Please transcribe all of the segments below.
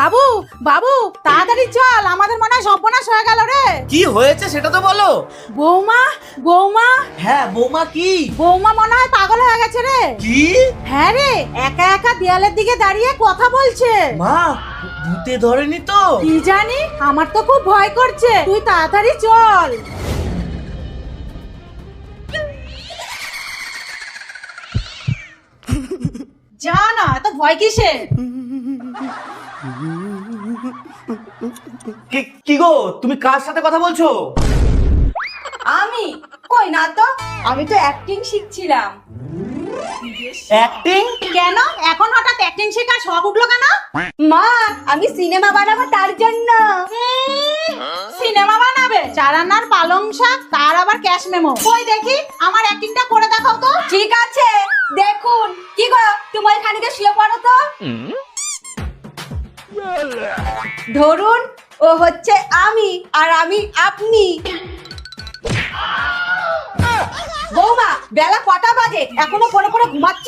বাবু বাবু তাড়াতাড়ি চল, আমাদের মনে হয় সর্বনাশ হয়ে গেল রে। কি হয়েছে সেটা তো বলো। বৌমা বৌমা হ্যাঁ বৌমা কি? বৌমা মনে হয় পাগল হয়ে গেছে রে। কি? হ্যাঁ রে, একা একা দেয়ালের দিকে দাঁড়িয়ে কথা বলছে। মা, ভূতে ধরেনি তো? কি জানি, আমার তো খুব ভয় করছে, তুই তাড়াতাড়ি চল। যা না, এত ভয় কিসে? কি গো, তুমি কার সাথে কথা বলছো? আমি কই না তো, আমি তো অ্যাক্টিং শিখছিলাম। অ্যাক্টিং? কেন এখন হঠাৎ অ্যাক্টিং শেখার শখ উঠলো কেন? মা, আমি সিনেমা বানাবো তার জন্য। সিনেমা বানাবে? চারানার পালং শাক, তার আবার ক্যাশ মেমো। কই দেখি, আমার অ্যাক্টিংটা করে দেখাও তো। ঠিক আছে, দেখুন। কি গো, তোমার খানিকে শুয়ে পড়ো তো। ধরুন, ও হচ্ছে আমি আর আমি আপনি। বৌমা, বেলা কটা বাজে, এখনো পড়ে পড়ে ঘুমাচ্ছ?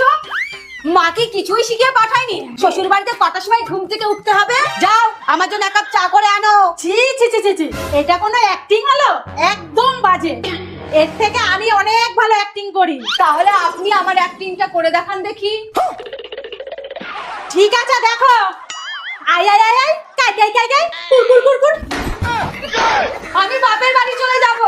মাকে কিছুই শিখিয়ে পাঠায়নি? শ্বশুর বাড়িতে কটার সময় ঘুম থেকে উঠতে হবে? যাও, আমার জন্য এক কাপ চা করে আনো। ছি ছি ছি ছি ছি, এটা কোনো অ্যাক্টিং হলো? একদম বাজে। এর থেকে আমি অনেক ভালো অ্যাক্টিং করি। তাহলে আপনি আমার অ্যাক্টিংটা করে দেখান দেখি। ঠিক আছে, দেখো। আই আই আই আই, কাই কাই কাই কাই, কুর কুর কুর কুর। আমি বাপের বাড়ি চলে যাব।